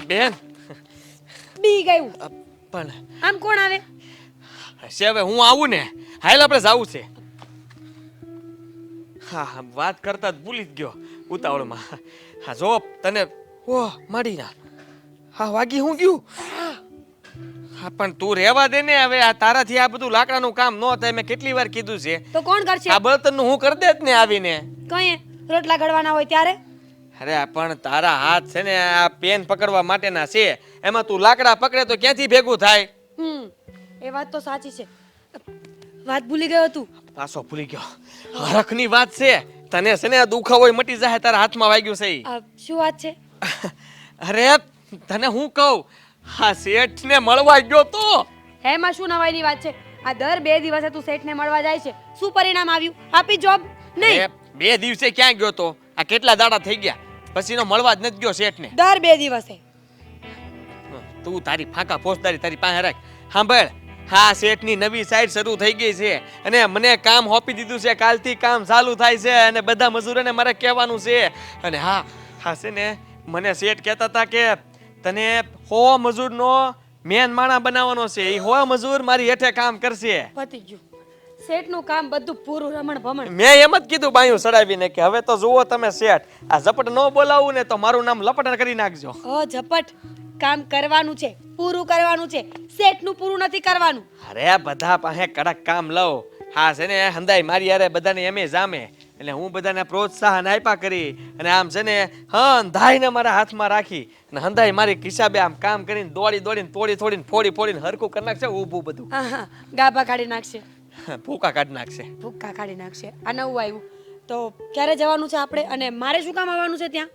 બેન બી ગયું. પણ આમ કોણ આવે? હશે હવે હું આવું ને. હાલ આપણે જાવું છે. હા વાત કરતા જ ભૂલી જ ગયો ઉતાવળમાં. હા જો તને ઓહ માડીના હા વાગી હું ગયું. હા પણ તું રહેવા દે ને હવે. આ તારાથી આ બધું લાકડાનું કામ ન થાય. મેં કેટલી વાર કીધું છે. તો કોણ કરશે? આ બળતણનું હું કરી દે જ ને આવીને. કઈ રોટલા ઘડવાના હોય ત્યારે? અરે પણ તારા હાથ છે ને આ પેન પકડવા માટેના છે. એમાં તું લાકડા પકડે તો ક્યાંથી ભેગું થાય? એ વાત તો સાચી છે. વાત ભૂલી ગયો તું. પાછો ભૂલી ગયો. હરખની વાત છે. તને છે ને દુખાવો મટી જાય તારા હાથમાં વાગ્યું છે ઈ. શું વાત છે? અરે તને હું કહું હા શેઠને મળવા ગયો તો. એમાં શું નવાઈની વાત છે? આ દર 2 દિવસે તું શેઠને મળવા જાય છે. શું પરિણામ આવ્યું? આપી જોબ નહીં. અરે 2 દિવસે ક્યાં ગયો તો? આ કેટલા દાડા થઈ ગયા પછીનો મળવા જ નથી ગયો શેઠને. દર 2 દિવસે. તું તારી ફાંકા ફોજદારી તારી પાસે રાખ. સાંભળ હા શેઠની નવી સાઈડ શરૂ થઈ ગઈ છે અને મને કામ સોંપી દીધું છે. કાલથી કામ ચાલુ થાય છે અને બધા મજૂરોને મારે કહેવાનું છે. અને હા હા છે ને મને શેઠ કહેતા હતા કે તને 100 મજૂરનો મેન માણા બનાવવાનો છે. એ 100 મજૂર મારી હેઠે કામ કરશે. પતી ગયું. શેઠનું કામ બધું પૂરું રમણ ભમણ. મેં એમ જ કીધું બાયું સડાવીને કે હવે તો જુઓ તમે શેઠ આ ઝપટ ન બોલાવું ને તો મારું નામ લપટ કરી નાખજો. ઝપટ કામ કરવાનું છે, પૂરું કરવાનું છે. શેઠનું પૂરું નથી કરવાનું. અરે બધા પાસે કડક કામ લઉં. હા છે ને હંદાઈ મારી યારે બધાને એમે જામે એટલે હું બધાને પ્રોત્સાહન આપ્યા કરી અને આમ છે ને હંધાઈને મારા હાથમાં રાખી અને હંધાઈ મારી કિસાબે આમ કામ કરીને દોડીને તોડીને ફોડીને હરખું કરી નાખશે. ઊભું બધું ગાભા કાઢી નાખશે. ભૂકા કાઢી નાખશે. ભૂકા કાઢી નાખશે. આ નવું આવ્યું. તો ક્યારે જવાનું છે આપણે અને મારે શું કામ આવવાનું છે ત્યાં?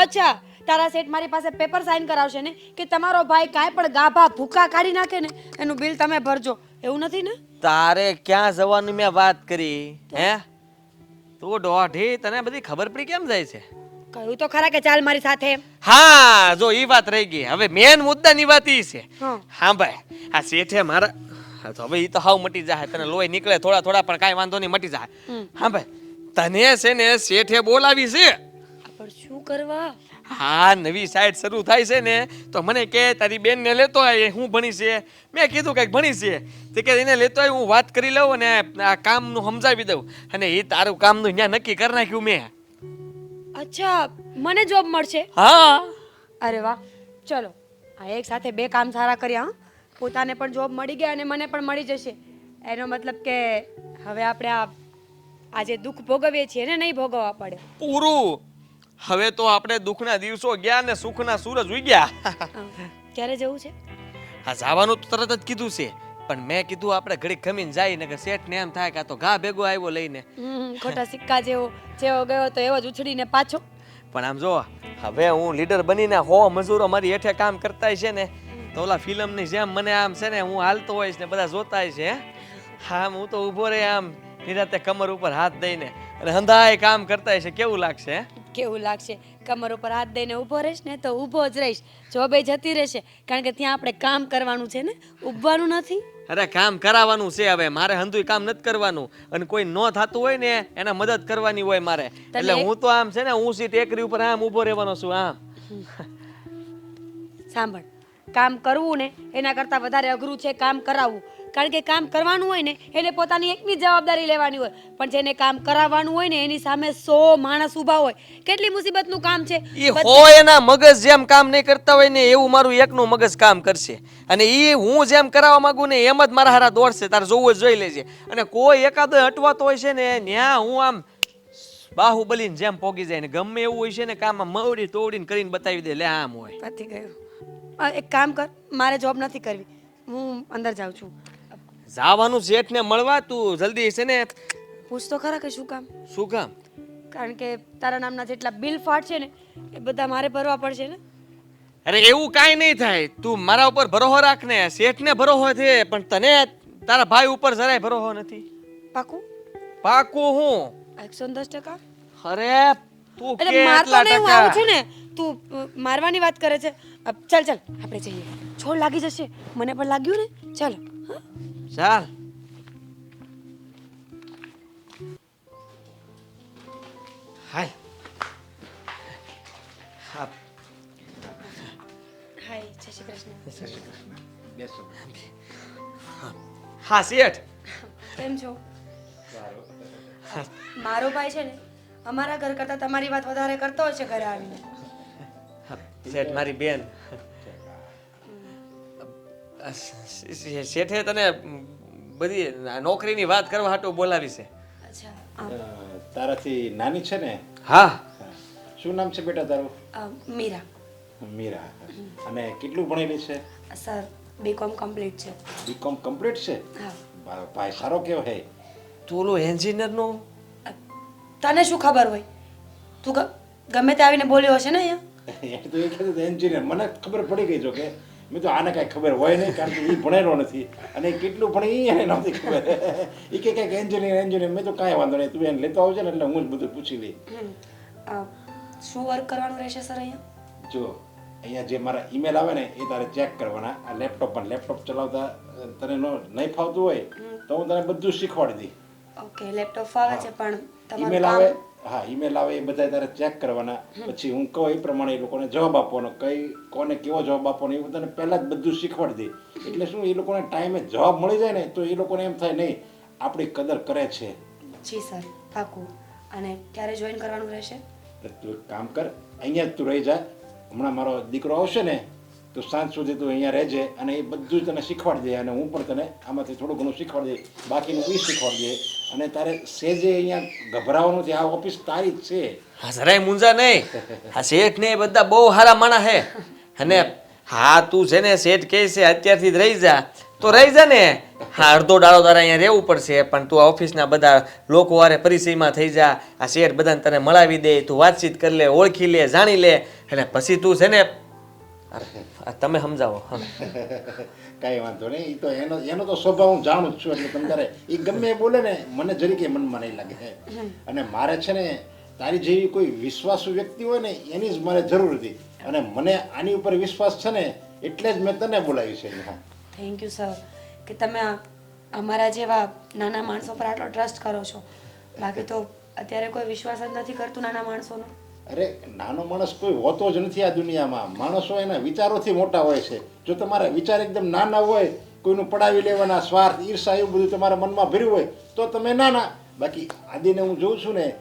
અચ્છા તારા શેઠ મારી પાસે પેપર સાઇન કરાવશે ને કે તમારો ભાઈ કાંઈ પણ ગાભા ભૂકા કાઢી નાખે ને એનું બિલ તમે ભરજો. એવું નથી ને? તારે ક્યાં જવાની મેં વાત કરી હે? તું દોઢી તને બધી ખબર પડી કેમ જાય છે? કહ્યું તો ખરા કે ચાલ મારી સાથે. હા જો ઈ વાત રહી ગઈ. હવે મેન મુદ્દાની વાત ઈ છે. હા ભાઈ આ શેઠે મારા તો હવે ઈ તો હાવ મટી જાય. તને લોહી નીકળે થોડા પણ કાંઈ વાંધો નહીં મટી જાય. હા ભાઈ તને છે ને શેઠે બોલાવી છે. પણ શું કરવા? હા નવી સાઈડ શરૂ થાય છે ને તો મને કે તારી બેન ને લેતો આય. હું ભણી છે. મેં કીધું કઈક ભણી છે તે કે એને લેતો આય હું વાત કરી લઉં અને આ કામનું સમજાવી દઉં અને એ તારું કામનું ત્યાં નક્કી કરી નાખ્યું મેં. અચ્છા મને જોબ મળશે? હા અરે વાહ. ચલો આ એક સાથે 2 કામ સારા કર્યા. પોતાને પણ જોબ મળી ગયા અને મને પણ મળી જશે. એનો મતલબ કે હવે આપણે આ જે દુઃખ ભોગવીએ છીએ ને નહીં ભોગવવા પડે. પૂરું. હવે તો આપણે દુઃખના દિવસો ગયા ને સુખના સૂરજ ઉગ્યા. ક્યારે જવું છે? હા જવાનું તો તરત જ કીધું છે પણ મેં કીધું આપણે ઘડીક ખમીને જાય ને કે શેઠ ને એમ થાય કે આ તો ઘા ભેગો આવ્યો લઈને. ખોટા સિક્કા જેવો ગયો તો એવો જ ઉછળીને પાછો. પણ આમ જો હવે હું લીડર બનીને 100 મજૂરો મારી હેઠે કામ કરતા છે ને તો ઓલા ફિલ્મની જેમ મને આમ છે ને હું હાલતો હોઈશ ને બધા જોતા છે. હા હું તો ઊભો રહે આમ નિરાતે કમર ઉપર હાથ દઈને અને હંધાય કામ કરતા છે. કેવું લાગશે? કેવું લાગશે? કમર ઉપર હાથ દઈને ઊભો રહીશ ને તો ઊભો જ રહીશ. જોબે જતી રહેશે કારણ કે ત્યાં આપણે કામ કરવાનું છે ને, ઊભવાનું નથી. અરે કામ કરાવવાનું છે. હવે મારે હંધુય કામ નથી કરવાનું અને કોઈ ન થતું હોય ને એને મદદ કરવાની હોય મારે. એટલે હું તો આમ છે ને હું સીટ ટેકરી ઉપર આમ ઊભો રહેવાનો છું. આમ સાંભળ, કામ કરવું ને એના કરતાં વધારે અઘરું છે કામ કરાવવું. કારણ કે કામ કરવાનું હોય ને એને પોતાની એકની જવાબદારી લેવાની હોય પણ જેને કામ કરાવવાનું હોય ને એની સામે 100 માણસ ઊભા હોય. કેટલી મુસીબતનું કામ છે. ઈ હોય એના મગજ જેમ કામ નહીં કરતા હોય ને એવું મારું એકનું મગજ કામ કરશે અને ઈ હું જેમ કરાવવા માંગુ ને એમ જ મારા હારા દોડશે. તારે જોવું જ જોઈ લેજે. અને કોઈ એકાદો અટવાતો હોય છે ને ન્યા હું આમ બાહુબલીને જેમ પોગી જાય ને ગમે એવું હોય છે ને કામ મવડી તોડીને કરીને બતાવી દે. લે આમ હોય. પતી ગયું. એક કામ કર, મારે જોબ નથી કરવી. હું અંદર જાઉં છું. જવાનું શેઠને મળવા. તું જલ્દી છે ને પૂછ તો ખરા કે શું કામ? શું કામ? કારણ કે તારા નામના જેટલા બિલ ફાટ છે ને એ બધા મારે ભરવા પડશે ને. અરે એવું કાંઈ નહીં થાય. તું મારા ઉપર ભરોસો રાખ ને. શેઠને ભરોસો છે પણ તને તારા ભાઈ ઉપર જરાય ભરોસો નથી. પાકું? પાકું હું 110%. અરે તું કે એટલે મારતો એટલા નહીં, હું આવું છું ટકા. ને. તું મારવાની વાત કરે છે. ચાલ આપણે જઈએ. છોડ લાગી જશે. મને પણ લાગ્યું ને. ચાલો. ચાલ. હાય. જય શ્રી કૃષ્ણ. બેસો. હા શેઠ. કેમ છો? મારો ભાઈ છે ને અમારા ઘર કરતાં તમારી વાત વધારે કરતો હોય છે ઘરે આવીને. શેઠ મારી બેન. શેઠે તને બધી નોકરીની વાત કરવા હાટુ બોલાવી છે. અચ્છા તારાથી નાની છે ને? હા. હા. શું નામ છે બેટા તારું? મીરા. મીરા. અને કેટલું ભણેલી છે? સર બીકોમ કમ્પ્લીટ છે. બીકોમ કમ્પ્લીટ છે? હા. ભાઈ સારો કેવો હે? તું ઓલો એન્જિનિયર નો તને શું ખબર હોય? તું ગમે તે આવીને બોલ્યો હશે ને અહીંયા? એ તો એ કહેતો એન્જિનિયર. મને ખબર પડી ગઈ જો કે મેં તો આને કાંઈ ખબર હોય નહીં, કારણ કે એ ભણેલો નથી અને કેટલું ભણે એ એને નહોતી ખબર. એ કે કંઈક એન્જિનિયર. મેં તો કાંઈ વાંધો નહીં, તું એને લેતો આવજે ને એટલે હું જ બધું પૂછી લઈ. શું વર્ક કરવાનું રહેશે સર અહીંયા? જો અહીંયા જે મારા ઈમેલ આવે ને એ તારે ચેક કરવાના. આ લેપટોપ ચલાવતા તને નહીં ફાવતું હોય તો હું તને બધું શીખવાડી દઈ. ઓકે લેપટોપ ફાવે છે પણ ઈમેલ આવે, હા ઈમેલ આવે એ બધા તારે ચેક કરવાના. પછી હું કહું એ પ્રમાણે એ લોકોને જવાબ આપવાનો, કોને કેવો જવાબ આપવાનો એ તને પહેલાં જ બધું શીખવાડી દે. એટલે શું એ લોકોને ટાઈમે જવાબ મળી જાય ને તો એ લોકોને એમ થાય નહીં આપણી કદર કરે છે. જી સર પાકું. અને ક્યારે જોઈન કરવાનું રહેશે? તું એક કામ કર, અહીંયા જ તું રહી જા. હમણાં મારો દીકરો આવશે ને તો સાંજ સુધી તું અહીંયા રહેજે અને એ બધું તને શીખવાડી દે અને હું પણ તને આમાંથી થોડું ઘણું શીખવાડી દે, બાકીનું એ શીખવાડી દે. અને તારે સેજે અહીંયા ગભરાવાનું છે, આ ઓફિસ તારી જ છે. હા જરાય મુંજા નહીં. આ શેઠ ને એ બધા બહુ સારા માણસ હે. અને હા તું છે ને શેઠ કહે છે અત્યારથી જ રહી જા તો રહી જા ને. હા અડધો ડાળો તારે અહીંયા રહેવું પડશે પણ તું આ ઓફિસના બધા લોકો વારે પરિચયમાં થઈ જા. આ શેઠ બધાને તને મળાવી દે, તું વાતચીત કરી લે, ઓળખી લે, જાણી લે. એટલે પછી તું છે ને તમે સમજાવો. કાંઈ વાંધો નહીં, એ તો એનો તો સ્વભાવ હું જાણું જ છું. એટલે તમે તારે એ ગમે એ બોલે ને મને જરીકે મનમાં નહીં લાગે. અને મારે છે ને તારી જેવી કોઈ વિશ્વાસુ વ્યક્તિ હોય ને એની જ મારે જરૂર હતી અને મને આની ઉપર વિશ્વાસ છે ને એટલે જ મેં તને બોલાવી છે. થેન્ક યુ સર કે તમે અમારા જેવા નાના માણસો પર આટલો ટ્રસ્ટ કરો છો. બાકી તો અત્યારે કોઈ વિશ્વાસ જ નથી કરતું નાના માણસોનો. અરે નાનો માણસ કોઈ હોતો જ નથી આ દુનિયામાં. માણસો એના વિચારોથી મોટા હોય છે. જો તમારા વિચાર એકદમ નાના હોય, કોઈનું પડાવી લેવાના સ્વાર્થ, ઈર્ષા એવું બધું તમારા મનમાં ભર્યું હોય તો તમે નાના. બાકી આદિને હું જોઉં છું ને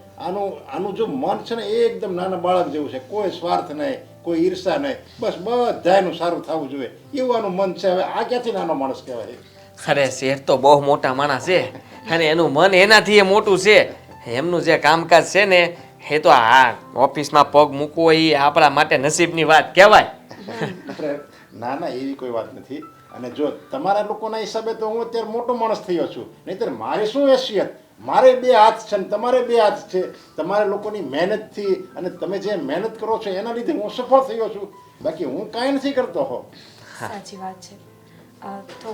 આનું જો મન છે ને એ એકદમ નાના બાળક જેવું છે. કોઈ સ્વાર્થ નહીં, કોઈ ઈર્ષા નહીં, બસ બધાનું સારું થવું જોઈએ એવું આનું મન છે. હવે આ ક્યાંથી નાનો માણસ કહેવાય? અરે શેઠ તો બહુ મોટા માણસ છે અને એનું મન એનાથી એ મોટું છે. એમનું જે કામકાજ છે ને એ તો આ ઓફિસમાં પગ મૂકવો એ આપણા માટે નસીબની વાત કહેવાય. ના ના એવી કોઈ વાત નથી. અને જો તમારા લોકોના હિસાબે તો હું અત્યારે મોટો માણસ થયો છું, નહીંતર મારે શું હેસિયત? મારે 2 હાથ છે ને તમારે 2 હાથ છે. તમારા લોકોની મહેનતથી અને તમે જે મહેનત કરો છો એના લીધે હું સફળ થયો છું. બાકી હું કાંઈ નથી કરતો હો. સાચી વાત છે. તો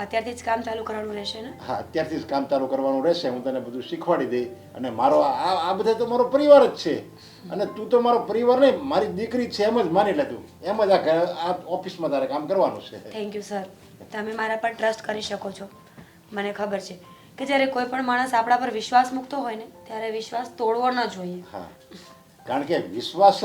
અત્યારથી જ કામ ચાલુ કરવાનું રહેશે ને? હા અત્યારથી જ કામ ચાલુ કરવાનું રહેશે. હું તને બધું શીખવાડી દઈ. અને મારો આ બધા તો મારો પરિવાર જ છે. અને તું તો મારો પરિવાર નહીં, મારી દીકરી છે એમ જ માની લેતું. એમ જ આ ઓફિસમાં તારે કામ કરવાનું છે. Thank you sir. તમે મારા પર ટ્રસ્ટ કરી શકો છો. મને ખબર છે કે જ્યારે કોઈ પણ માણસ આપણા પર વિશ્વાસ મૂકતો હોય ને ત્યારે વિશ્વાસ તોડવો ન જોઈએ. હા કારણ કે વિશ્વાસ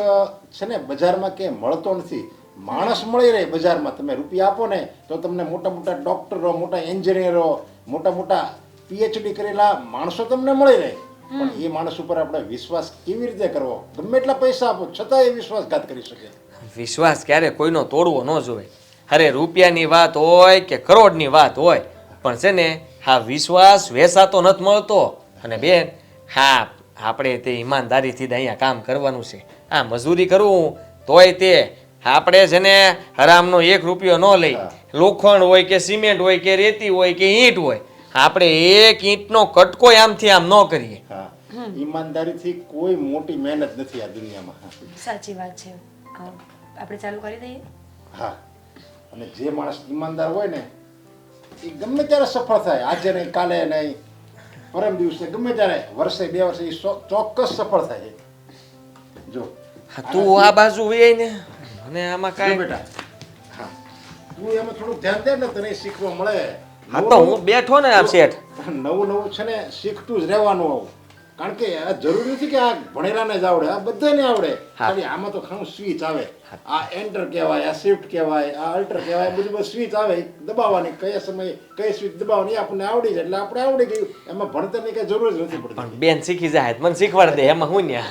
છે ને બજારમાં કે મળતો નથી. માણસ મળી રહે બજારમાં. તમે રૂપિયા આપો ને તો તમને મોટા મોટા ડોક્ટરો, મોટા એન્જિનિયરો, મોટા મોટા PhD કરેલા માણસો તમને મળી રહે. પણ એ માણસ ઉપર આપણે વિશ્વાસ કેવી રીતે કરવો? ગમે એટલા પૈસા આપો છતાં એ વિશ્વાસઘાત કરી શકે. વિશ્વાસ ક્યારે કોઈનો તોડવો ન જોઈએ. અરે રૂપિયાની વાત હોય કે કરોડની વાત હોય પણ છે ને હા વિશ્વાસ વેસાતો નથી મળતો. અને બેન હા આપણે તે ઈમાનદારીથી જ અહીંયા કામ કરવાનું છે. આ મજૂરી કરવું તોય તે આપણે છે ને હરામનો 1 રૂપિયો ન લઈ. લોખંડ હોય કે સિમેન્ટ હોય કે રેતી હોય કે ઈંટ હોય, આપણે એક ઈંટનો કટકો આમથી આમ ન કરીએ. હા ઈમાનદારીથી કોઈ મોટી મહેનત નથી આ દુનિયામાં. સાચી વાત છે. આપણે ચાલુ કરી દઈએ? હા અને જે માણસ ઈમાનદાર હોય ને એ ગમે ત્યારે સફળ થાય. આજે નહીં, કાલે નહીં, પરમ દિવસે, ગમે ત્યારે, વર્ષે 2 વર્ષે એ ચોક્કસ સફળ થાય. જો તું આ બાજુ વે ને અને આમાં જો કાંઈ બેટા, હા તું એમાં થોડું ધ્યાન દે ને તને શીખવા મળે. હા તો હું બેઠો ને આમ શેઠ. નવું છે ને શીખતું જ રહેવાનું. આવું કારણ કે આ જરૂરી નથી કે આ ભણેલાને જ આવડે, આ બધાને આવડે. ખાલી આમાં તો ઘણું સ્વિચ આવે. આ એન્ટર કહેવાય, આ શિફ્ટ કહેવાય, આ અલ્ટર કહેવાય, બધું સ્વિચ આવે દબાવવાની, કયા સમયે કઈ સ્વિચ દબાવવાની આપણને આવડી જાય એટલે આપણે આવડી ગયું. એમાં ભણતરની કઈ જરૂર જ નથી પડતી. પણ બેન શીખી જાય મને શીખવાડ દે એમાં હું ને